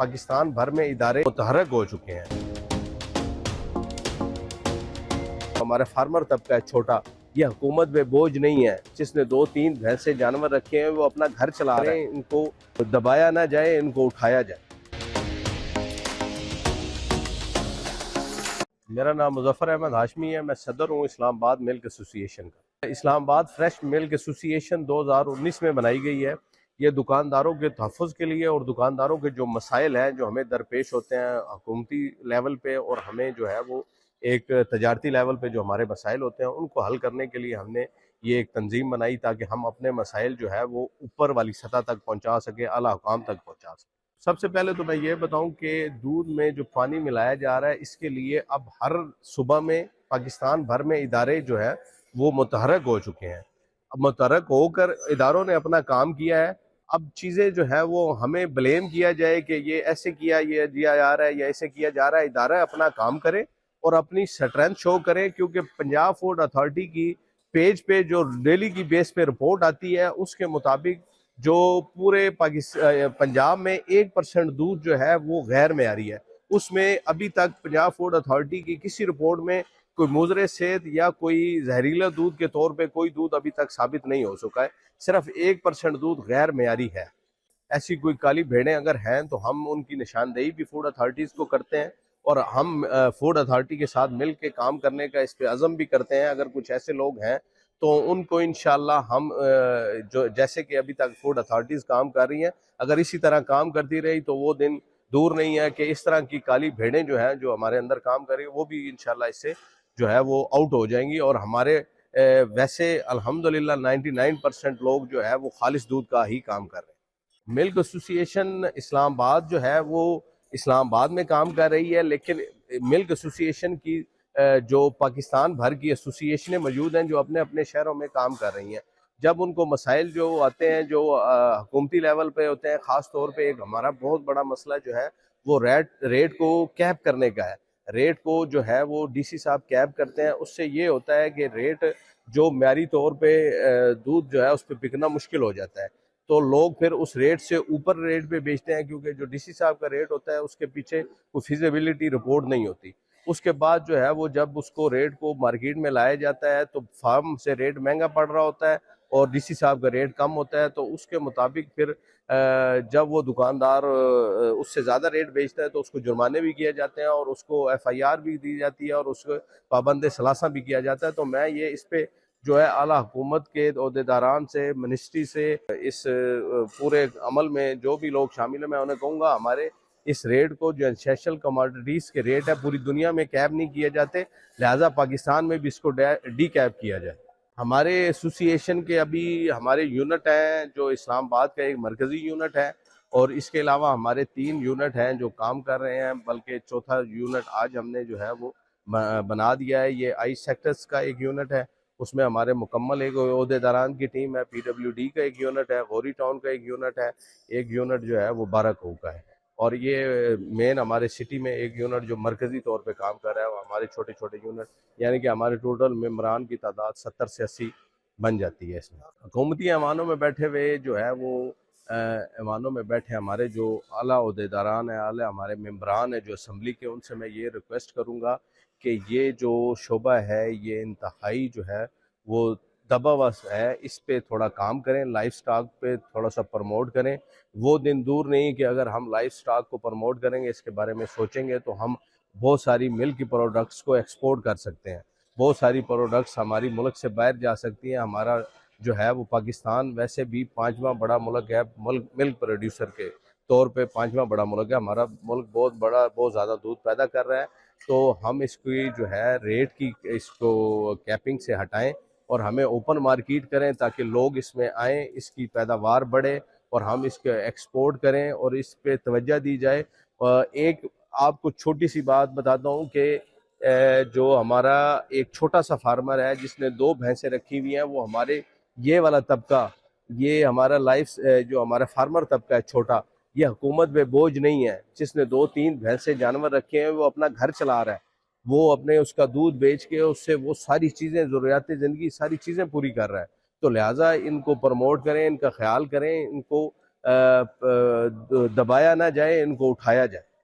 पाकिस्तान भर में इदारे मुतहर्रिक हो चुके हैं। हमारा फार्मर तबका है छोटा, ये हुकूमत पे बोझ नहीं है। जिसने 2-3 भैंसे जानवर रखे हैं वो अपना घर चला रहे हैं। इनको दबाया ना जाए, इनको उठाया जाए। मेरा नाम मुजफ्फर अहमद हाशमी है। मैं सदर हूँ इस्लामाबाद मिल्क एसोसिएशन का। इस्लामाबाद फ्रेश मिल्क एसोसिएशन 2019 में बनाई गई है। ये दुकानदारों के तहफ़्फ़ुज़ के लिए और दुकानदारों के जो मसाइल हैं जो हमें दरपेश होते हैं हुकूमती लेवल पे, और हमें जो है वो एक तजारती लेवल पे जो हमारे मसाइल होते हैं उनको हल करने के लिए हमने ये एक तंजीम बनाई, ताकि हम अपने मसाइल जो है वो ऊपर वाली सतह तक पहुँचा सकें, आला हुकाम तक पहुँचा सकें। सबसे पहले तो मैं ये बताऊं कि दूध में जो पानी मिलाया जा रहा है, इसके लिए अब हर सुबह में पाकिस्तान भर में इदारे जो है वो मुतहर्रिक हो चुके हैं। अब मुतहर्रिक होकर इदारों ने अपना काम किया है। अब चीज़ें जो है वो हमें ब्लेम किया जाए कि ये ऐसे किया, ये दिया जा रहा है या ऐसे किया जा रहा है। इदारा अपना काम करे और अपनी स्ट्रेंथ शो करे, क्योंकि पंजाब फूड अथॉरिटी की पेज पे जो डेली की बेस पे रिपोर्ट आती है उसके मुताबिक जो पूरे पाकिस्तान पंजाब में 1% दूध जो है वो गैर मेयारी है। उसमें अभी तक पंजाब फूड अथॉरिटी की किसी रिपोर्ट में कोई मुजरे सेहत या कोई जहरीला दूध के तौर पे कोई दूध अभी तक साबित नहीं हो सका है। सिर्फ 1% दूध गैर मेयारी है। ऐसी कोई काली भेड़ें अगर हैं तो हम उनकी निशानदेही भी फूड अथॉरिटीज़ को करते हैं, और हम फूड अथॉरिटी के साथ मिल के काम करने का इस पे अज़म भी करते हैं। अगर कुछ ऐसे लोग हैं तो उनको इंशाल्लाह हम जो जैसे कि अभी तक फूड अथॉरिटीज़ काम कर रही हैं, अगर इसी तरह काम करती रही तो वो दिन दूर नहीं है कि इस तरह की काली भेड़ें जो हैं जो हमारे अंदर काम कर रही है वो भी इंशाल्लाह इससे जो है वो आउट हो जाएंगी। और हमारे वैसे अल्हम्दुलिल्लाह 99% लोग जो है वो खालिस दूध का ही काम कर रहे हैं। मिल्क एसोसिएशन इस्लामाबाद जो है वो इस्लामाबाद में काम कर रही है, लेकिन मिल्क एसोसिएशन की जो पाकिस्तान भर की एसोसिएशनें मौजूद हैं जो अपने अपने शहरों में काम कर रही हैं। जब उनको मसाइल जो आते हैं जो हुकूमती लेवल पे होते हैं, ख़ास तौर पे एक हमारा बहुत बड़ा मसला जो है वो रेट को कैप करने का है। रेट को जो है वो डीसी साहब कैप करते हैं। उससे ये होता है कि रेट जो म्यारी तौर पे दूध जो है उस पर बिकना मुश्किल हो जाता है, तो लोग फिर उस रेट से ऊपर रेट पे बेचते हैं, क्योंकि जो डीसी साहब का रेट होता है उसके पीछे कोई फिजिबिलिटी रिपोर्ट नहीं होती। उसके बाद जो है वो जब उसको रेट को मार्केट में लाया जाता है तो फार्म से रेट महंगा पड़ रहा होता है और डीसी साहब का रेट कम होता है, तो उसके मुताबिक फिर जब वो दुकानदार उससे ज़्यादा रेट बेचता है तो उसको जुर्माने भी किए जाते हैं और उसको एफआईआर भी दी जाती है और उसको पाबंद सलासा भी किया जाता है। तो मैं ये इस पे जो है आला हुकूमत के अहदेदारान से, मिनिस्ट्री से, इस पूरे अमल में जो भी लोग शामिल हैं, मैं उन्हें कहूँगा हमारे इस रेट को जो एसेंशियल कमोडिटीज़ के रेट है पूरी दुनिया में कैप नहीं किए जाते, लिहाजा पाकिस्तान में भी इसको डी कैप किया जाए। हमारे एसोसिएशन के अभी हमारे यूनिट हैं जो इस्लामाबाद का एक मरकज़ी यूनिट है, और इसके अलावा हमारे 3 यूनिट हैं जो काम कर रहे हैं, बल्कि चौथा यूनिट आज हमने जो है वो बना दिया है। ये आई सेक्टर्स का एक यूनिट है, उसमें हमारे मुकम्मल एक ओहदेदारान की टीम है। पीडब्ल्यूडी का एक यूनिट है, गौरी टाउन का एक यूनिट है, एक यूनिट जो है वो बाराकोह का है, और ये मेन हमारे सिटी में एक यूनिट जो मरकज़ी तौर पे काम कर रहा है वो हमारे छोटे छोटे यूनिट, यानी कि हमारे टोटल मेम्बरान की तादाद 70 से 80 बन जाती है। इसमें हुकूमती ऐवानों में बैठे हुए जो है वो ऐवानों में बैठे हमारे जो आला ओहदेदारान हैं, आला हमारे मेम्बरान हैं जो असम्बली के, उनसे मैं ये रिक्वेस्ट करूँगा कि ये जो शोबा है ये इंतहाई जो है वो दबा हुआ है, इस पे थोड़ा काम करें, लाइफ स्टॉक पे थोड़ा सा प्रमोट करें। वो दिन दूर नहीं कि अगर हम लाइफ स्टॉक को प्रमोट करेंगे, इसके बारे में सोचेंगे, तो हम बहुत सारी मिल्क की प्रोडक्ट्स को एक्सपोर्ट कर सकते हैं। बहुत सारी प्रोडक्ट्स हमारी मुल्क से बाहर जा सकती हैं। हमारा जो है वो पाकिस्तान वैसे भी 5वां बड़ा मुल्क है, मिल्क प्रोड्यूसर के तौर पे 5वां बड़ा मुल्क है। हमारा मुल्क बहुत बड़ा, बहुत ज़्यादा दूध पैदा कर रहा है, तो हम इसकी जो है रेट की इसको कैपिंग से हटाएं और हमें ओपन मार्केट करें, ताकि लोग इसमें आएँ, इसकी पैदावार बढ़े और हम इसके एक्सपोर्ट करें और इस पे तवज्जो दी जाए। एक आपको छोटी सी बात बताता हूँ कि जो हमारा एक छोटा सा फार्मर है जिसने 2 भैंसें रखी हुई हैं, वो हमारे ये वाला तबका, ये हमारा जो हमारा फार्मर तबका है छोटा, ये हुकूमत पे बोझ नहीं है। जिसने 2-3 भैंसे जानवर रखे हैं वो अपना घर चला रहा है, वो अपने उसका दूध बेच के उससे वो सारी चीज़ें, ज़रूरियात ज़िंदगी सारी चीज़ें पूरी कर रहा है। तो लिहाजा इनको प्रमोट करें, इनका ख्याल करें, इनको दबाया ना जाए, इनको उठाया जाए।